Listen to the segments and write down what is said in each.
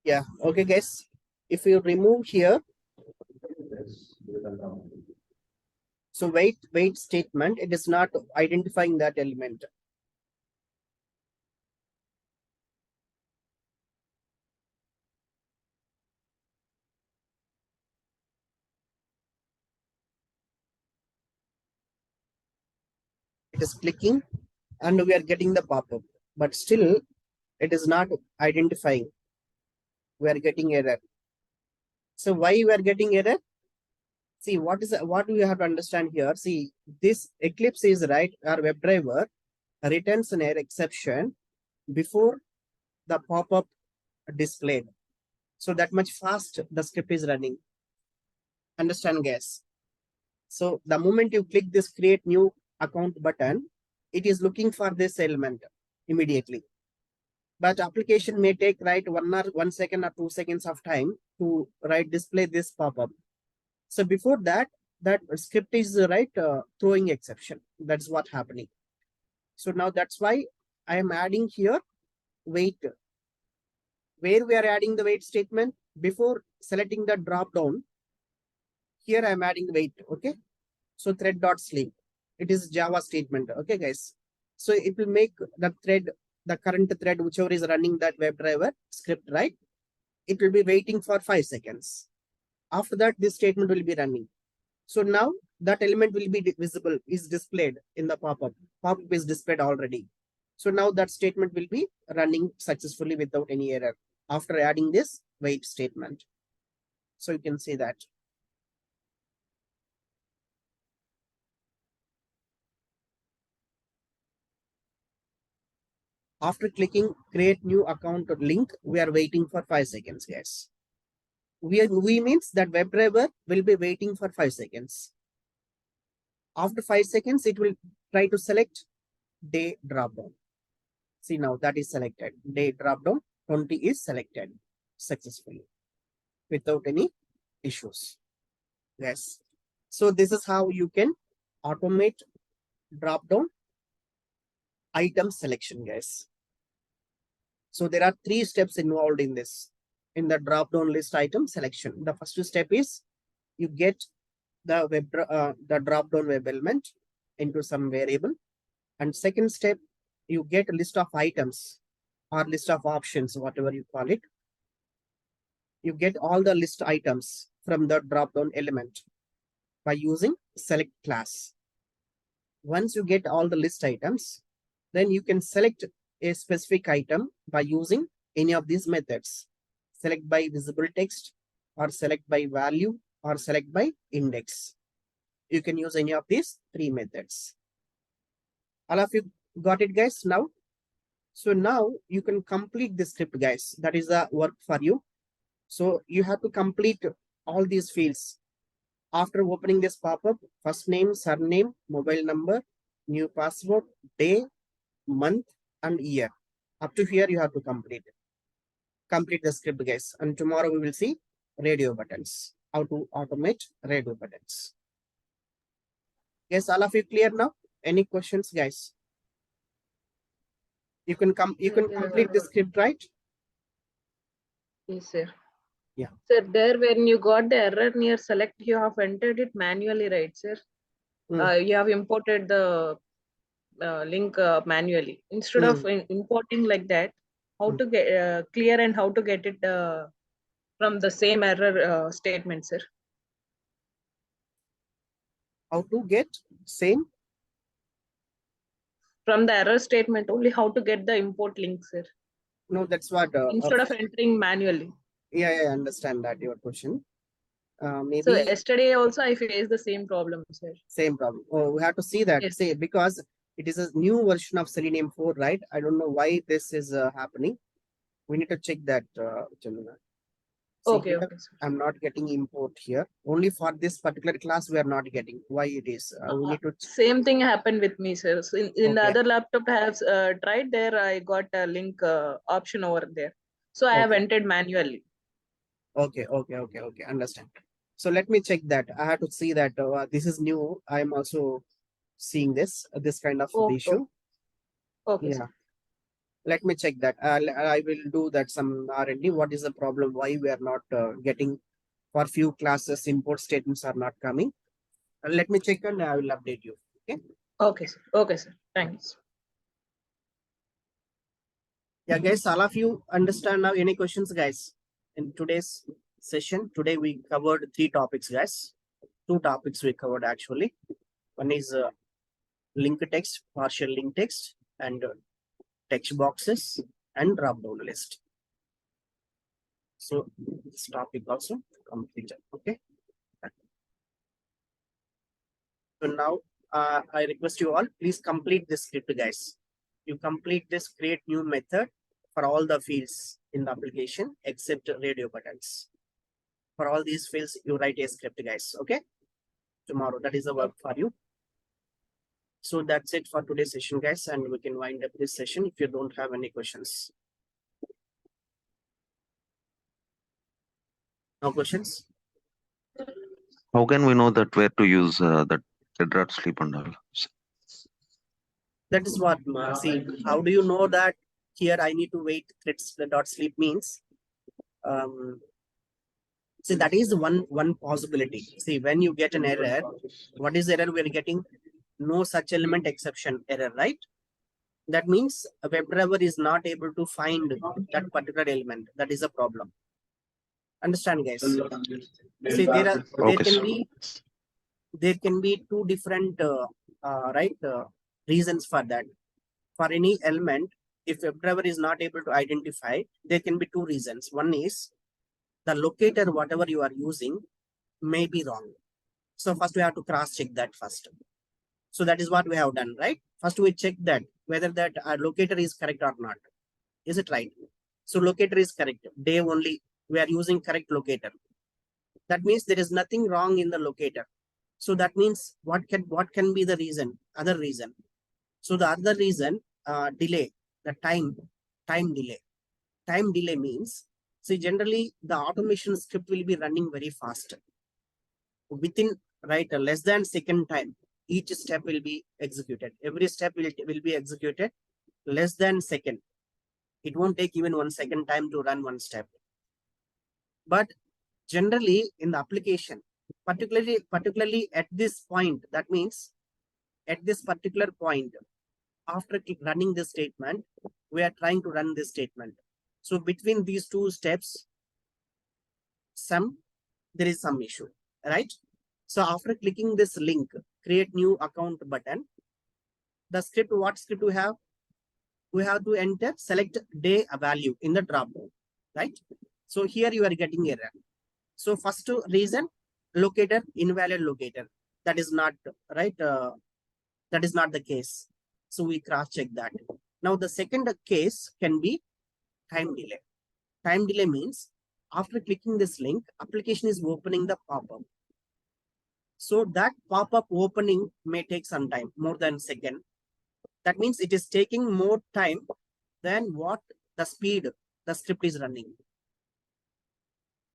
Yeah. Okay, guys. If you remove here, so wait statement, it is not identifying that element. It is clicking and we are getting the pop-up, but still it is not identifying. We are getting error. So why we are getting error? See, what we have to understand here. See, this Eclipse is right, our WebDriver returns an error exception before the pop-up displayed. So that much fast the script is running. Understand, guys? So the moment you click this create new account button, it is looking for this element immediately. But application may take 1 second or 2 seconds of time to display this pop-up. So before that, that script is throwing exception. That's what happening. So now that's why I am adding here wait. Where we are adding the wait statement before selecting the drop down. Here I am adding wait. Okay. So thread.sleep. It is Java statement. Okay, guys. So it will make the thread, the current thread, whichever is running that WebDriver script, right? It will be waiting for 5 seconds. After that, this statement will be running. So now that element will be visible, is displayed in the pop-up. Pop-up is displayed already. So now that statement will be running successfully without any error after adding this wait statement. So you can see that. After clicking create new account link, we are waiting for 5 seconds, guys. We means that WebDriver will be waiting for 5 seconds. After 5 seconds, it will try to select day dropdown. See, now that is selected. Day dropdown 20 is selected successfully without any issues. Yes. So this is how you can automate dropdown item selection, guys. So there are 3 steps involved in this, in the drop-down list item selection. The first step is you get the drop-down web element into some variable. And second step, you get a list of items or list of options, whatever you call it. You get all the list items from the drop-down element by using select class. Once you get all the list items, then you can select a specific item by using any of these methods. Select by visible text, or select by value, or select by index. You can use any of these 3 methods. All of you got it, guys, now? So now you can complete the script, guys. That is the work for you. So you have to complete all these fields. After opening this pop-up, first name, surname, mobile number, new password, day, month, and year. Up to here, you have to complete the script, guys. And tomorrow we will see radio buttons, how to automate radio buttons. Yes, all of you clear now? Any questions, guys? You can complete the script, right? Yes, sir. Yeah. Sir, there when you got the error near select, you have entered it manually, right, sir? You have imported the link manually instead of importing like that. How to get clear and how to get it from the same error statement, sir? How to get same? From the error statement only, how to get the import link, sir? No, that's what. Instead of entering manually. Yeah, I understand that your question. Maybe. So yesterday also I faced the same problem, sir. Same problem. Oh, we have to see that. Yes. Say because it is a new version of Selenium 4, right? I don't know why this is happening. We need to check that, Chandana. See, Okay, okay, sir. I'm not getting import here. Only for this particular class, we are not getting. Why it is? We need to. Same thing happened with me, sir. So in the other laptop I have tried there, I got a link option over there. So I have entered manually. Okay. Understand. So let me check that. I have to see that this is new. I am also seeing this kind of issue. Okay, Yeah. sir. Let me check that. I will do that some R&D. What is the problem? Why we are not getting for few classes import statements are not coming? Let me check and I will update you. Okay. Okay, sir. Okay, sir. Thanks. Yeah, guys, all of you understand now. Any questions, guys? In today's session, today we covered 3 topics, guys. 2 topics we covered actually. One is link text, partial link text, and text boxes and drop down list. So this topic also completed. Okay. So now I request you all, please complete this script, guys. You complete this, create new method for all the fields in the application except radio buttons. For all these fields, you write a script, guys. Okay. Tomorrow, that is the work for you. So that's it for today's session, guys, and we can wind up this session if you don't have any questions. No questions? How can we know that where to use that red sleep and all? That is what, see, how do you know that here I need to wait threads dot sleep means? See, that is one possibility. See, when you get an error, what is the error we're getting? No such element exception error, right? That means a WebDriver is not able to find that particular element. That is a problem. Understand, guys? See, there can be 2 different reasons for that. For any element, if WebDriver is not able to identify, there can be 2 reasons. One is the locator, whatever you are using, may be wrong. So first we have to cross check that first. So that is what we have done, right? First we check that whether that locator is correct or not. Is it right? So locator is correct. Day only we are using correct locator. That means there is nothing wrong in the locator. So that means what can be the reason? Other reason. So the other reason, delay, the time delay. Time delay means, see, generally the automation script will be running very fast. Within less than second time, each step will be executed. Every step will be executed less than second. It won't take even 1 second time to run one step. But generally in the application, particularly at this point, that means at this particular point, after running this statement, we are trying to run this statement. So between these 2 steps, there is some issue, right? So after clicking this link, create new account button, the script, what script we have? We have to enter select day value in the dropdown, right? So here you are getting error. So first reason, locator, invalid locator. That is not right. That is not the case. So we cross check that. Now the second case can be time delay. Time delay means after clicking this link, application is opening the pop-up. So that pop-up opening may take some time, more than a second. That means it is taking more time than what the speed the script is running.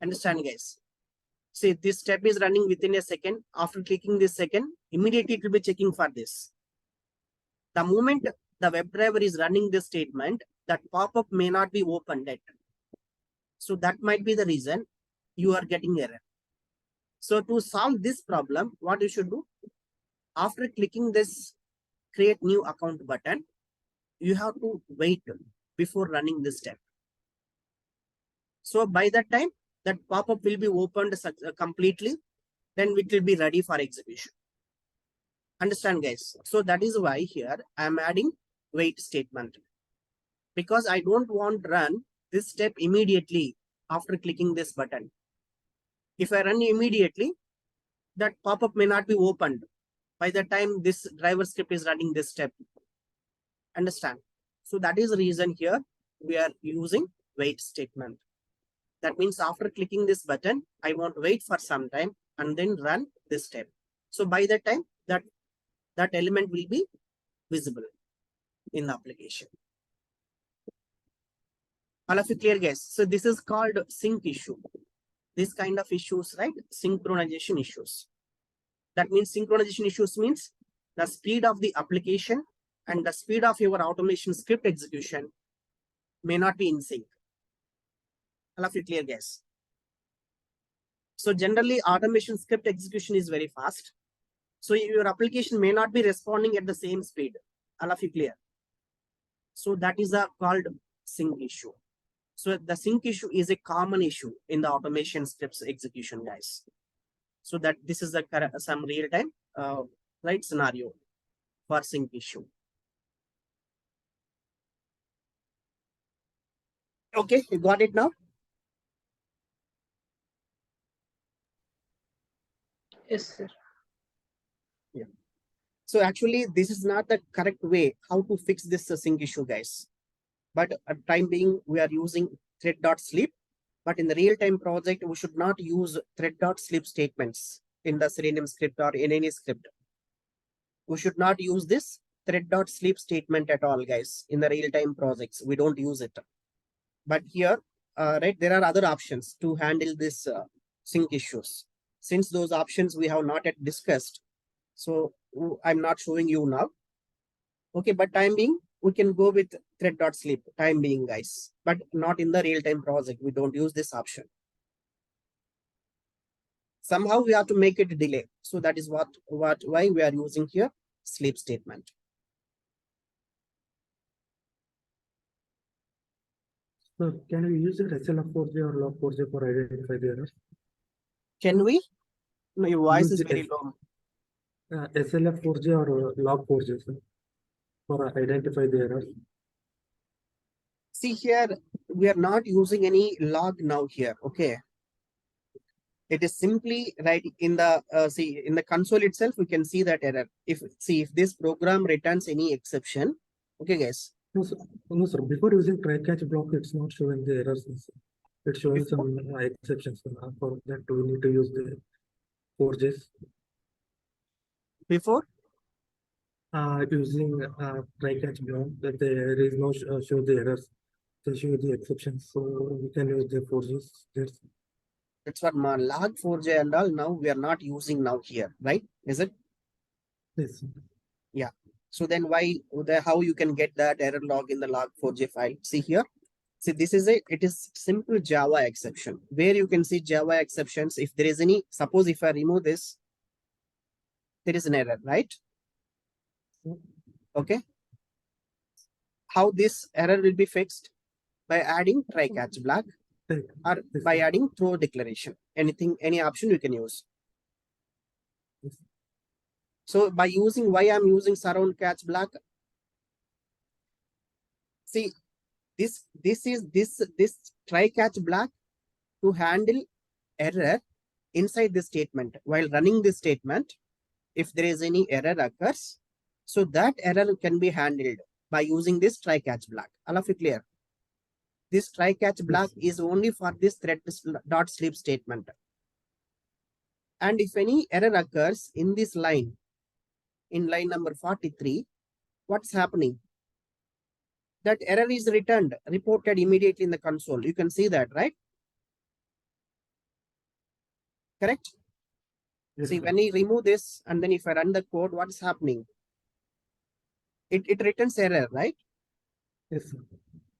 Understand, guys? See, this step is running within a second. After clicking this second, immediately it will be checking for this. The moment the WebDriver is running this statement, that pop-up may not be opened yet. So that might be the reason you are getting error. So to solve this problem, what you should do? After clicking this create new account button, you have to wait before running this step. So by that time, that pop-up will be opened completely, then it will be ready for execution. Understand, guys? So that is why here I am adding wait statement, because I don't want to run this step immediately after clicking this button. If I run immediately, that pop-up may not be opened by the time this driver script is running this step. Understand? So that is the reason here we are using wait statement. That means after clicking this button, I want to wait for some time and then run this step. So by that time, that element will be visible in the application. All of you clear, guys? So this is called sync issue. This kind of issues, right? Synchronization issues. That means synchronization issues means the speed of the application and the speed of your automation script execution may not be in sync. All of you clear, guys? So generally automation script execution is very fast. So your application may not be responding at the same speed. All of you clear? So that is a called sync issue. So the sync issue is a common issue in the automation scripts execution, guys. So that this is some real time right scenario for sync issue. Okay, you got it now? Yes, sir. Yeah. So actually, this is not the correct way how to fix this sync issue, guys. But at time being, we are using thread.sleep. But in the real-time project, we should not use thread.sleep statements in the Selenium script or in any script. We should not use this thread.sleep statement at all, guys. In the real-time projects, we don't use it. But here, right, there are other options to handle this sync issues. Since those options we have not yet discussed, so I'm not showing you now. Okay, but time being, we can go with thread.sleep time being, guys, but not in the real-time project. We don't use this option. Somehow we have to make it delay. So that is why we are using here sleep statement. So can we use it SLF4J or log4J for identify the errors? Can we? No, your voice is very low. SLF4J or log4J, sir, for identify the errors. See here, we are not using any log now here. Okay. It is simply right in the see in the console itself. We can see that error. If this program returns any exception, okay, guys. No, sir. Before using try catch block, it's not showing the errors. It's showing some exceptions. For that, we need to use the 4Js. Before using try catch block, that there is no show the errors. They show the exceptions, so we can use the 4Js. That's what log4j and all. Now we are not using now here, right? Is it? Yes. Yeah. So then how you can get that error log in the log4j file? See here. See, this is it is simple Java exception where you can see Java exceptions. If there is any, suppose if I remove this, there is an error, right? Okay. How this error will be fixed? By adding try catch block or by adding throw declaration. Any option you can use. So by using why I'm using surround catch block. See, this try catch block to handle error inside the statement. While running this statement, if there is any error occurs, so that error can be handled by using this try catch block. All of you clear? This try catch block is only for this thread.sleep statement. And if any error occurs in this line, in line number 43, what's happening? That error is reported immediately in the console. You can see that, right? Correct? Yes, see, when we remove this and then if I run the code, what's happening? It returns error, right? Yes, sir.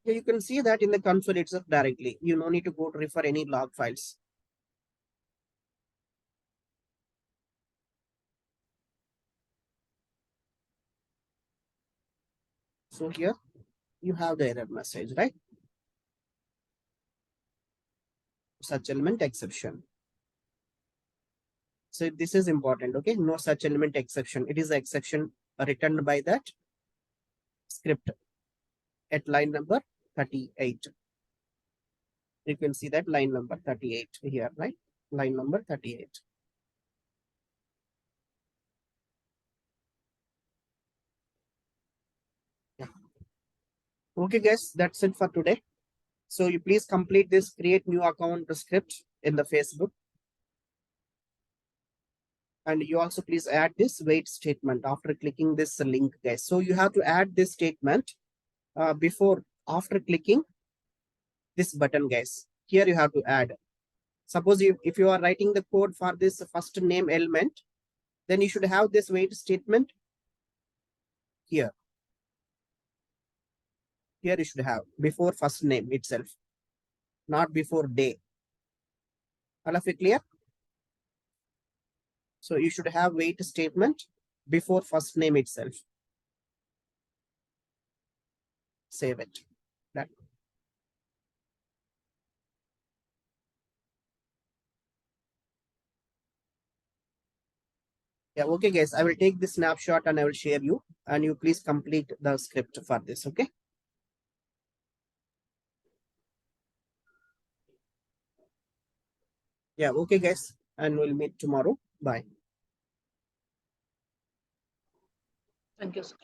Yeah, you can see that in the console itself directly. You no need to go to refer any log files. So here you have the error message, right? Such element exception. So this is important, okay? No such element exception. It is the exception returned by that script at line number 38. You can see that line number 38 here, right? Line number 38. Yeah. Okay, guys, that's it for today. So you please complete this create new account script in the Facebook. And you also please add this wait statement after clicking this link, guys. So you have to add this statement after clicking this button, guys. Here you have to add. Suppose if you are writing the code for this first name element, then you should have this wait statement here. Here you should have before first name itself, not before day. All of it clear? So you should have wait statement before first name itself. Save it. Done. Yeah, okay, guys. I will take this snapshot and I will share you, and you please complete the script for this. Okay. Yeah, okay, guys. And we'll meet tomorrow. Bye. Thank you, sir.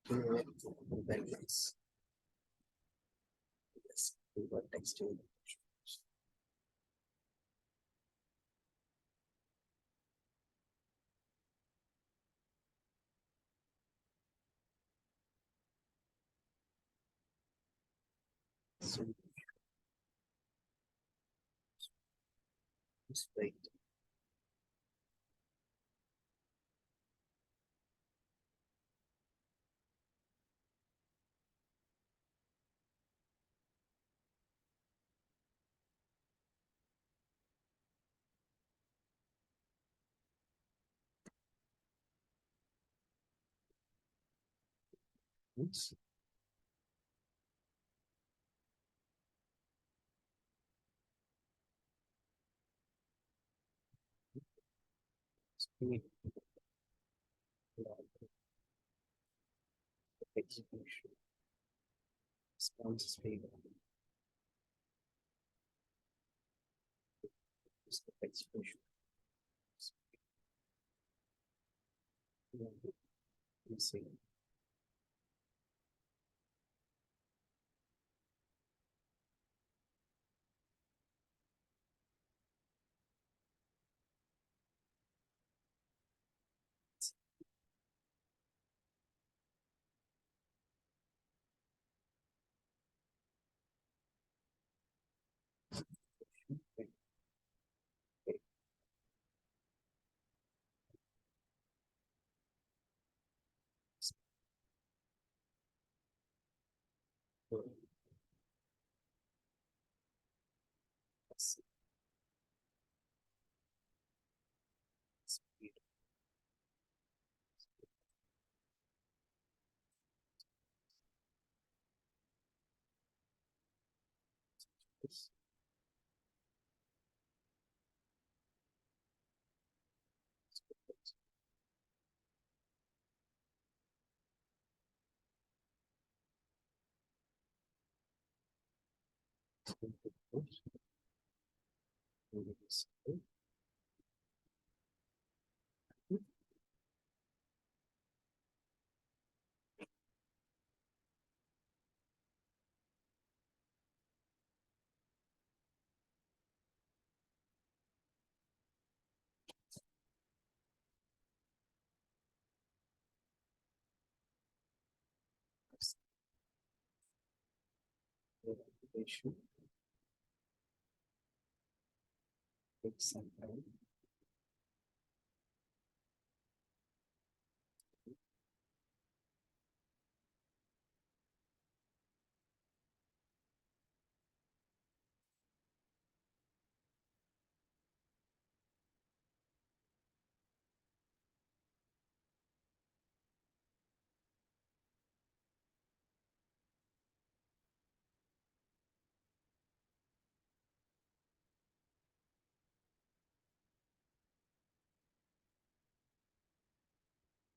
Very nice. Yes, we got texting. So just wait. Oops. Speed. Execution. Response speed. Execution. Let's see. Yes. Application. Take some time.